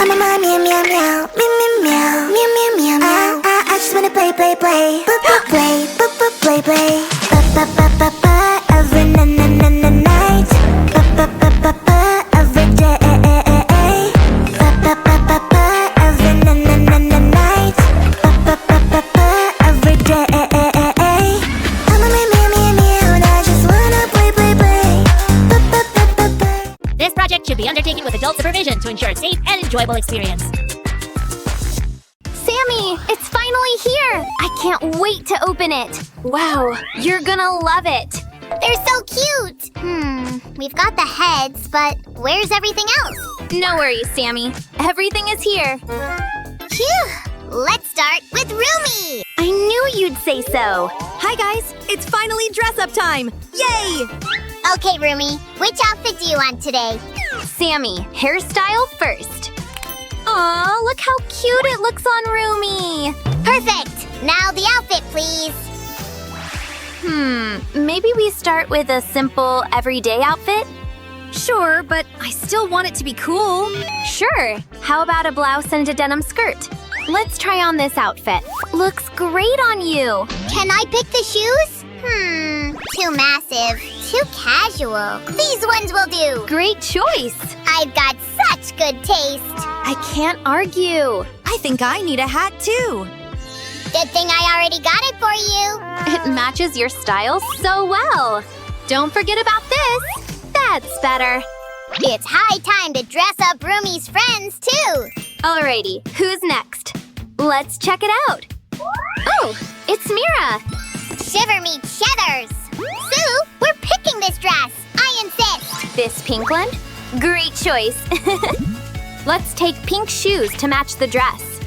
I'm a meow meow meow meow meow meow meow meow meow. I just wanna play play play play play play. Every night. Every day. Every night. Every day. I'm a meow meow meow meow and I just wanna play play play. This project should be undertaken with adult supervision to ensure a safe and enjoyable experience. Sammy, it's finally here! I can't wait to open it! Wow, you're gonna love it! They're so cute! We've got the heads, but where's everything else? No worries, Sammy. Everything is here. Phew! Let's start with Rumi! I knew you'd say so. Hi guys, it's finally dress-up time! Yay! Okay, Rumi, which outfit do you want today? Sammy, hairstyle first. Aw, look how cute it looks on Rumi! Perfect! Now the outfit, please! Maybe we start with a simple, everyday outfit? Sure, but I still want it to be cool. Sure. How about a blouse and a denim skirt? Let's try on this outfit. Looks great on you. Can I pick the shoes? Too massive, too casual. These ones will do! Great choice. I've got such good taste! I can't argue. I think I need a hat too. Good thing I already got it for you! It matches your style so well. Don't forget about this. That's better. It's high time to dress up Rumi's friends, too! Alrighty, who's next? Let's check it out. Oh, it's Mira. Shiver me cheddars! Sue, we're picking this dress! I insist! This pink one? Great choice. Let's take pink shoes to match the dress.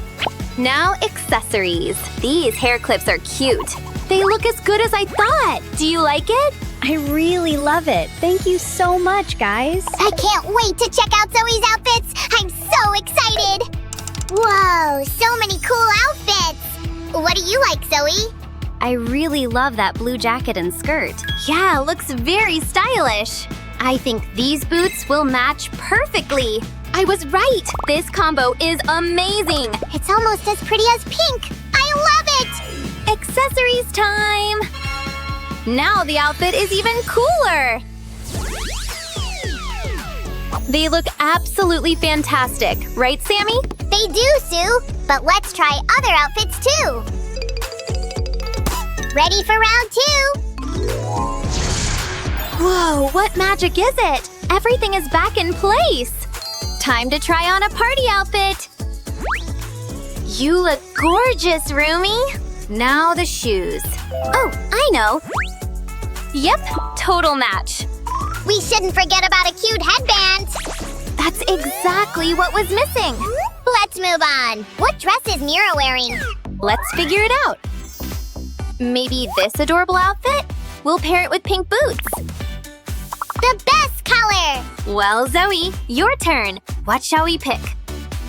Now accessories. These hair clips are cute. They look as good as I thought. Do you like it? I really love it. Thank you so much, guys. I can't wait to check out Zoe's outfits! I'm so excited! Whoa, so many cool outfits! What do you like, Zoe? I really love that blue jacket and skirt. Yeah, looks very stylish. I think these boots will match perfectly. I was right. This combo is amazing. It's almost as pretty as pink. I love it! Accessories time. Now the outfit is even cooler. They look absolutely fantastic, right, Sammy? They do, Sue. But let's try other outfits, too. Ready for round 2? Whoa, what magic is it? Everything is back in place. Time to try on a party outfit. You look gorgeous, Rumi. Now the shoes. Oh, I know. Yep, total match. We shouldn't forget about a cute headband. That's exactly what was missing. Let's move on. What dress is Mira wearing? Let's figure it out. Maybe this adorable outfit? We'll pair it with pink boots. The best color! Well, Zoe, your turn. What shall we pick?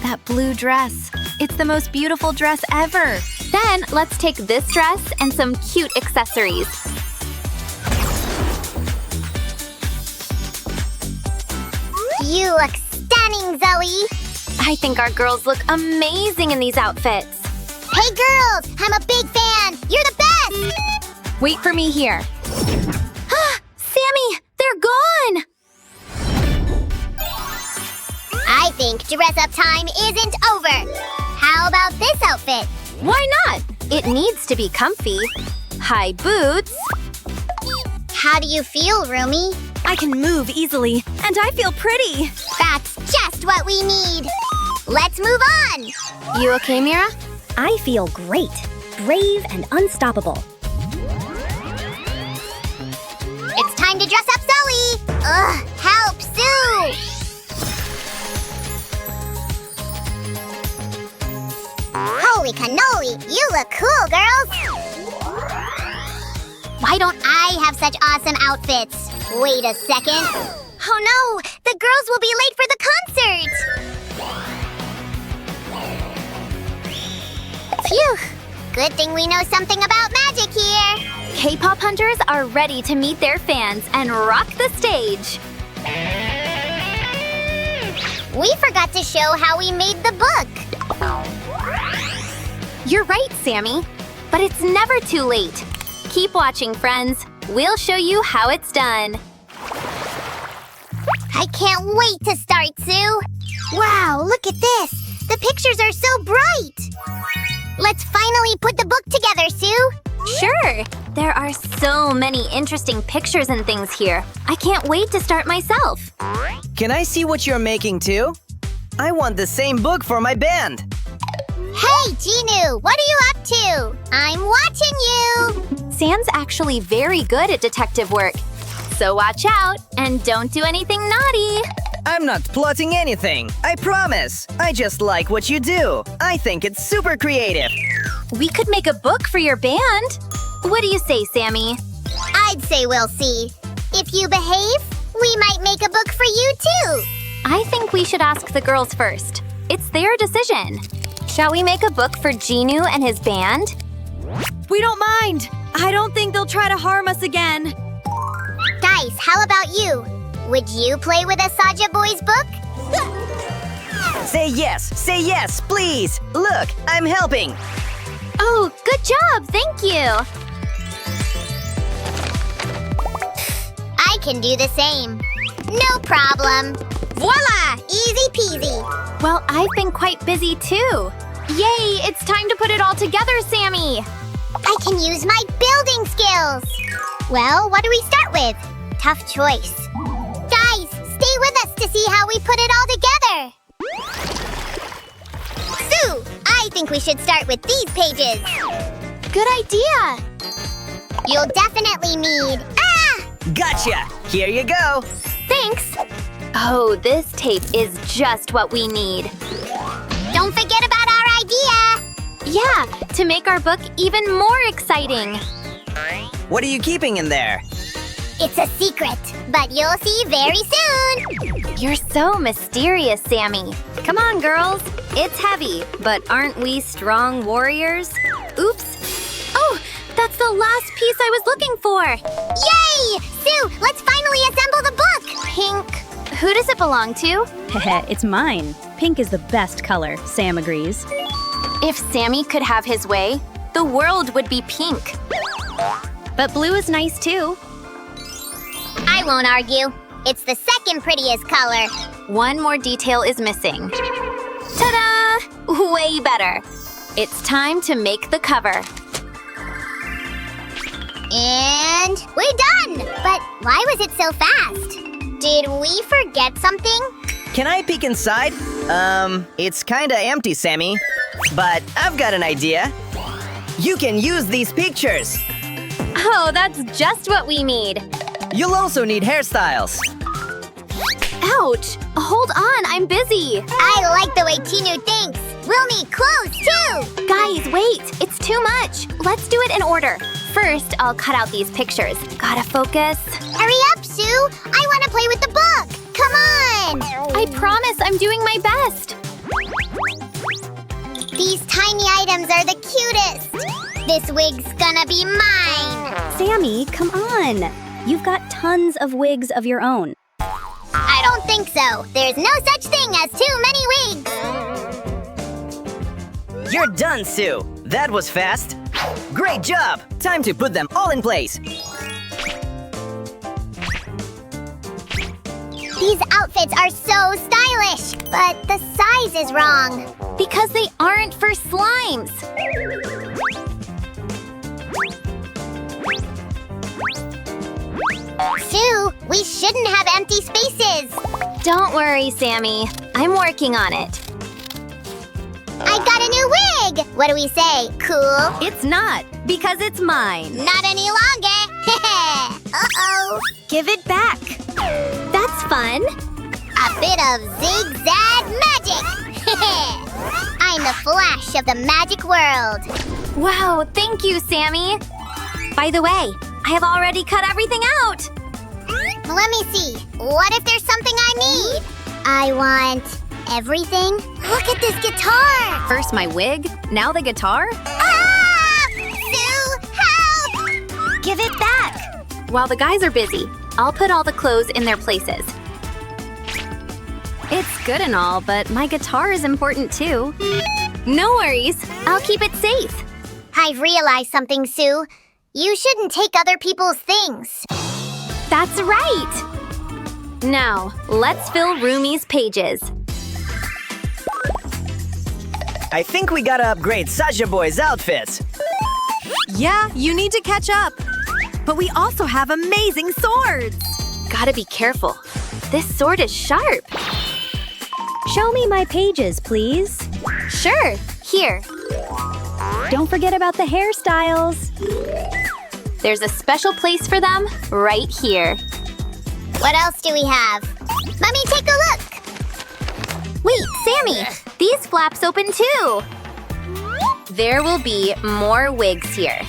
That blue dress. It's the most beautiful dress ever. Then let's take this dress and some cute accessories. You look stunning, Zoe! I think our girls look amazing in these outfits. Hey girls, I'm a big fan! You're the best! Wait for me here. Sammy, they're gone! I think dress-up time isn't over. How about this outfit? Why not? It needs to be comfy. High boots. How do you feel, Rumi? I can move easily, and I feel pretty. That's just what we need. Let's move on. You okay, Mira? I feel great. Brave and unstoppable. It's time to dress up Zoe. Ugh, help, Sue! Holy cannoli, you look cool, girls! Why don't I have such awesome outfits? Wait a second. Oh no, the girls will be late for the concert! Phew, good thing we know something about magic here. K-pop hunters are ready to meet their fans and rock the stage. We forgot to show how we made the book. You're right, Sammy. But it's never too late. Keep watching, friends. We'll show you how it's done. I can't wait to start, Sue. Wow, look at this. The pictures are so bright. Let's finally put the book together, Sue. Sure. There are so many interesting pictures and things here. I can't wait to start myself. Can I see what you're making too? I want the same book for my band. Hey, Ginu, what are you up to? I'm watching you. Sam's actually very good at detective work. So watch out and don't do anything naughty. I'm not plotting anything, I promise. I just like what you do. I think it's super creative. We could make a book for your band. What do you say, Sammy? I'd say we'll see. If you behave, we might make a book for you too. I think we should ask the girls first. It's their decision. Shall we make a book for Ginu and his band? We don't mind. I don't think they'll try to harm us again. Dice, how about you? Would you play with a Saja Boys book? Say yes, please. Look, I'm helping. Oh, good job. Thank you. I can do the same. No problem. Voila! Easy peasy. Well, I've been quite busy too. Yay, it's time to put it all together, Sammy. I can use my building skills. Well, what do we start with? Tough choice. Guys, stay with us to see how we put it all together. Sue, I think we should start with these pages. Good idea. You'll definitely need... Gotcha! Here you go. Thanks. Oh, this tape is just what we need. Don't forget about our idea. Yeah, to make our book even more exciting. What are you keeping in there? It's a secret, but you'll see very soon. You're so mysterious, Sammy. Come on, girls. It's heavy, but aren't we strong warriors? Oops. Oh, that's the last piece I was looking for. Yay! Sue, let's finally assemble the book. Pink. Who does it belong to? Heh, it's mine. Pink is the best color, Sam agrees. If Sammy could have his way, the world would be pink. But blue is nice too. I won't argue. It's the second prettiest color. One more detail is missing. Ta-da! Way better. It's time to make the cover. And we're done! But why was it so fast? Did we forget something? Can I peek inside? It's kinda empty, Sammy. But I've got an idea. You can use these pictures. Oh, that's just what we need. You'll also need hairstyles. Ouch! Hold on, I'm busy. I like the way Tinu thinks. We'll need clothes too! Guys, wait! It's too much. Let's do it in order. First, I'll cut out these pictures. Gotta focus. Hurry up, Sue! I want to play with the book! Come on! I promise I'm doing my best. These tiny items are the cutest! This wig's gonna be mine! Sammy, come on. You've got tons of wigs of your own. I don't think so. There's no such thing as too many wigs! You're done, Sue. That was fast. Great job! Time to put them all in place. These outfits are so stylish, but the size is wrong. Because they aren't for slimes. Sue, we shouldn't have empty spaces. Don't worry, Sammy. I'm working on it. I got a new wig! What do we say? Cool? It's not, because it's mine. Not any longer. Uh-oh. Give it back. That's fun. A bit of zigzag magic. I'm the Flash of the magic world. Wow, thank you, Sammy. By the way, I have already cut everything out. Let me see. What if there's something I need? I want everything. Look at this guitar. First my wig, now the guitar. Ah! Sue, help! Give it back. While the guys are busy, I'll put all the clothes in their places. It's good and all, but my guitar is important too. No worries, I'll keep it safe. I've realized something, Sue. You shouldn't take other people's things. That's right! Now, let's fill Rumi's pages. I think we gotta upgrade Sasha Boy's outfits. Yeah, you need to catch up. But we also have amazing swords. Gotta be careful. This sword is sharp. Show me my pages, please. Sure, here. Don't forget about the hairstyles. There's a special place for them right here. What else do we have? Mummy, take a look! Wait, Sammy, these flaps open too. There will be more wigs here.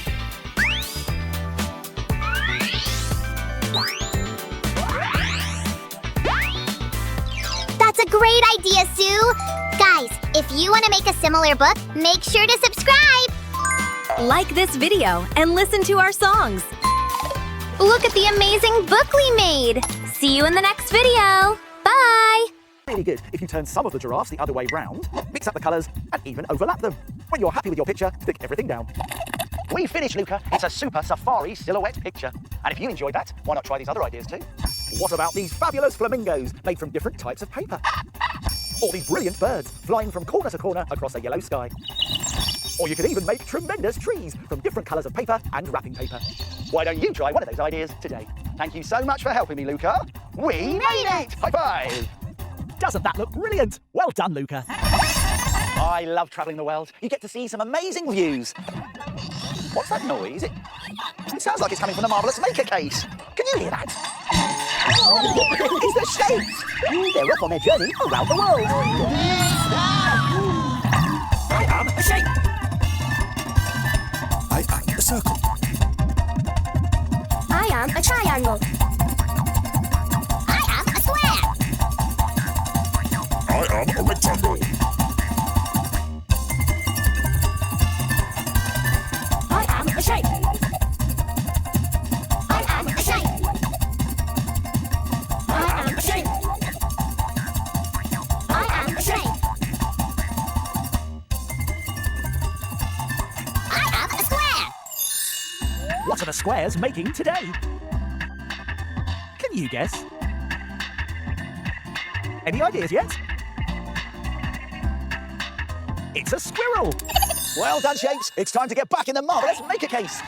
That's a great idea, Sue! Guys, if you want to make a similar book, make sure to subscribe! Like this video and listen to our songs. Look at the amazing book we made. See you in the next video. Bye! Really good if you turn some of the giraffes the other way round, mix up the colours, and even overlap them. When you're happy with your picture, stick everything down. We finished, Luca. It's a super safari silhouette picture. And if you enjoyed that, why not try these other ideas too? What about these fabulous flamingos made from different types of paper? Or these brilliant birds flying from corner to corner across a yellow sky? Or you could even make tremendous trees from different colours of paper and wrapping paper. Why don't you try one of those ideas today? Thank you so much for helping me, Luca. We made it! High five! Doesn't that look brilliant? Well done, Luca. I love travelling the world. You get to see some amazing views. What's that noise? It sounds like it's coming from the Marvellous Maker case. Can you hear that? It's the shapes! They're off on their journey around the world. I am a shape. I am a circle. I am a triangle. I am a square! I am a rectangle. I am a shape. I am a shape! I am a shape. I am a shape! I am a square! What are the squares making today? Can you guess? Any ideas yet? It's a squirrel! Well done, Shapes. It's time to get back in the Marvellous Maker case.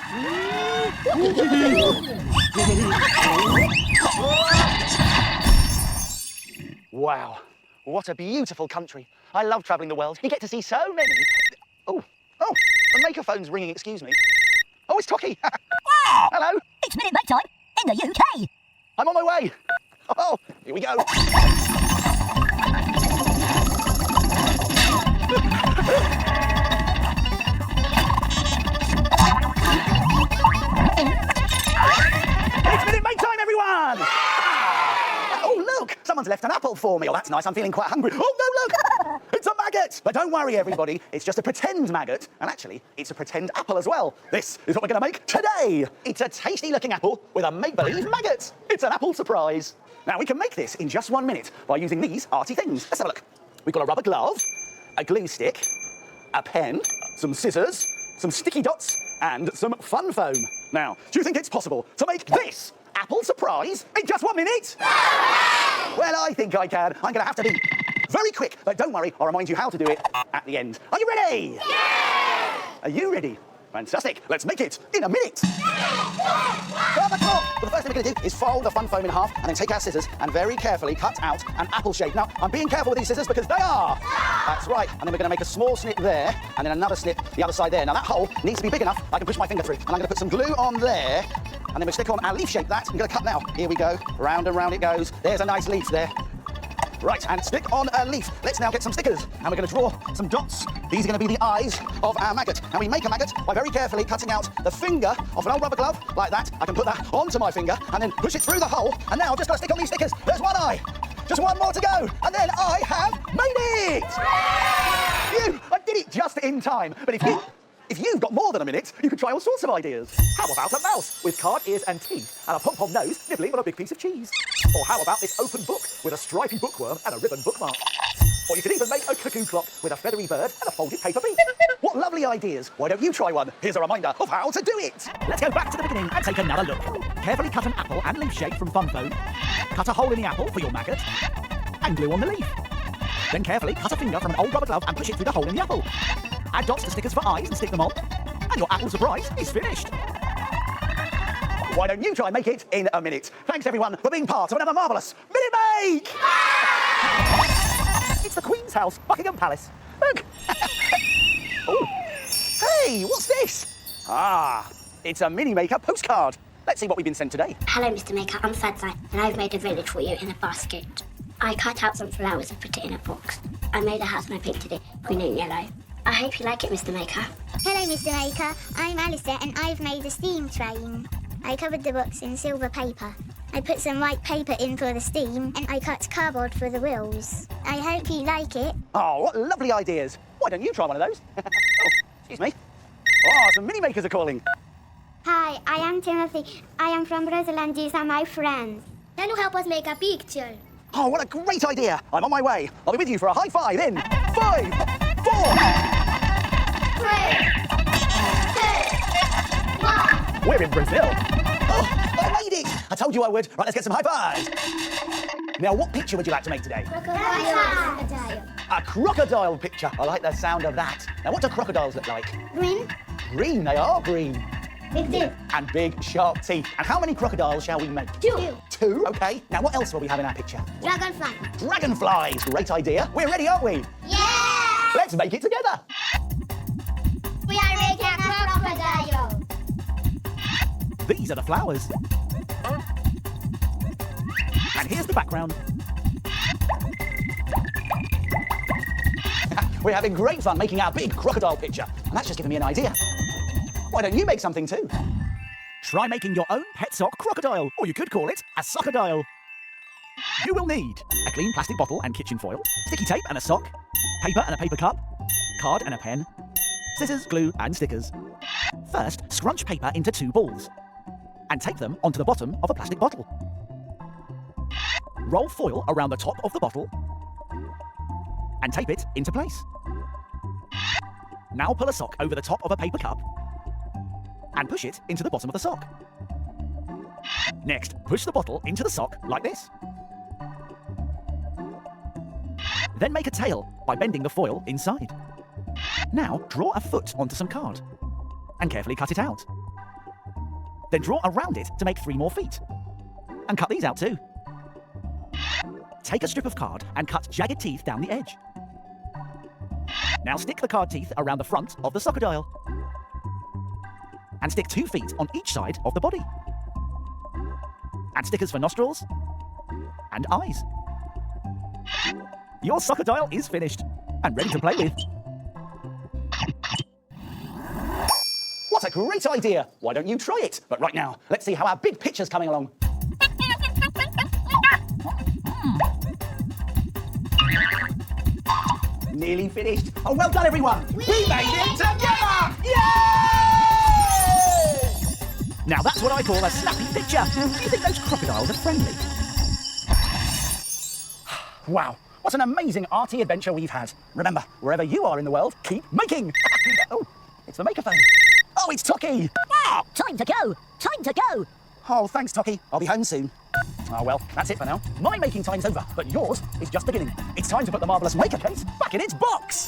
Wow, what a beautiful country. I love travelling the world. You get to see so many... Oh, the Maker phone's ringing, excuse me. Oh, it's Tocky. Hello. It's minute break time in the UK. I'm on my way. Oh, here we go. It's minute break time, everyone. Oh, look, someone's left an apple for me. Oh, that's nice. I'm feeling quite hungry. Oh, no, look. It's a maggot. But don't worry, everybody. It's just a pretend maggot. And actually, it's a pretend apple as well. This is what we're going to make today. It's a tasty-looking apple with a make-believe maggot. It's an apple surprise. Now, we can make this in just 1 minute by using these arty things. Let's have a look. We've got a rubber glove, a glue stick, a pen, some scissors, some sticky dots, and some fun foam. Now, do you think it's possible to make this apple surprise in just 1 minute? Well, I think I can. I'm going to have to be very quick, but don't worry, I'll remind you how to do it at the end. Are you ready? Yeah! Are you ready? Fantastic. Let's make it in a minute. Well, the first thing we're going to do is fold the fun foam in half and then take our scissors and very carefully cut out an apple shape. Now, I'm being careful with these scissors because they are. That's right. And then we're going to make a small snip there and then another snip the other side there. Now, that hole needs to be big enough I can push my finger through. And I'm going to put some glue on there and then we'll stick on our leaf shape that. I'm going to cut now. Here we go. Round and round it goes. There's a nice leaf there. Right, and stick on a leaf. Let's now get some stickers. And we're going to draw some dots. These are going to be the eyes of our maggot. And we make a maggot by very carefully cutting out the finger of an old rubber glove, like that. I can put that onto my finger and then push it through the hole. And now I've just got to stick on these stickers. There's one eye. Just one more to go. And then I have made it! Phew, I did it just in time. But if If you've got more than a minute, you can try all sorts of ideas. How about a mouse with card ears and teeth and a pom-pom nose nibbling on a big piece of cheese? Or how about this open book with a stripy bookworm and a ribbon bookmark? Or you could even make a cuckoo clock with a feathery bird and a folded paper beak. What lovely ideas. Why don't you try one? Here's a reminder of how to do it. Let's go back to the beginning and take another look. Carefully cut an apple and leaf shape from Fun Phone. Cut a hole in the apple for your maggot. And glue on the leaf. Then carefully cut a finger from an old rubber glove and push it through the hole in the apple. Add dots to stickers for eyes and stick them on. And your apple surprise is finished. Why don't you try and make it in a minute? Thanks, everyone, for being part of another marvellous Minute Make! It's the Queen's house, Buckingham Palace. Look! Oh. Hey, what's this? Ah, it's a Mini Maker postcard. Let's see what we've been sent today. Hello, Mr. Maker. I'm Fadzai, and I've made a village for you in a basket. I cut out some flowers and put it in a box. I made a house and I painted it green and yellow. I hope you like it, Mr. Maker. Hello, Mr. Maker. I'm Alistair, and I've made a steam train. I covered the box in silver paper. I put some white paper in for the steam, and I cut cardboard for the wheels. I hope you like it. Oh, what lovely ideas. Why don't you try one of those? Oh, excuse me. Oh, some Mini Makers are calling. Hi, I am Timothy. I am from Brazil, and these are my friends. Can you help us make a picture? Oh, what a great idea. I'm on my way. I'll be with you for a high five in 5, 4... 3, 2, 1. We're in Brazil. Oh, I made it. I told you I would. Right, let's get some high fives. Now, what picture would you like to make today? Crocodile. A crocodile picture. I like the sound of that. Now, what do crocodiles look like? Green. Green, they are green. Big teeth. And big, sharp teeth. And how many crocodiles shall we make? 2. 2, okay. Now, what else will we have in our picture? Dragonfly. Dragonflies. Great idea. We're ready, aren't we? Yeah! Let's make it together. We are making a crocodile. These are the flowers. And here's the background. We're having great fun making our big crocodile picture. And that's just given me an idea. Why don't you make something too? Try making your own pet sock crocodile, or you could call it a sockadile. You will need a clean plastic bottle and kitchen foil, sticky tape and a sock, paper and a paper cup, card and a pen, scissors, glue and stickers. First, scrunch paper into 2 balls and tape them onto the bottom of a plastic bottle. Roll foil around the top of the bottle and tape it into place. Now pull a sock over the top of a paper cup and push it into the bottom of the sock. Next, push the bottle into the sock like this. Then make a tail by bending the foil inside. Now, draw a foot onto some card and carefully cut it out. Then draw around it to make 3 more feet. And cut these out too. Take a strip of card and cut jagged teeth down the edge. Now stick the card teeth around the front of the sockadile. And stick 2 feet on each side of the body. And stickers for nostrils and eyes. Your sockadile is finished and ready to play with. What a great idea. Why don't you try it? But right now, let's see how our big picture's coming along. Nearly finished. Oh, well done, everyone. We made it together. Yay! Now that's what I call a snappy picture. Do you think those crocodiles are friendly? Wow, what an amazing arty adventure we've had. Remember, wherever you are in the world, keep making. Oh, it's the makerphone. Oh, it's Toki. Ah, time to go. Time to go. Oh, thanks, Toki. I'll be home soon. Oh, well, that's it for now. My making time's over, but yours is just beginning. It's time to put the marvellous maker case back in its box.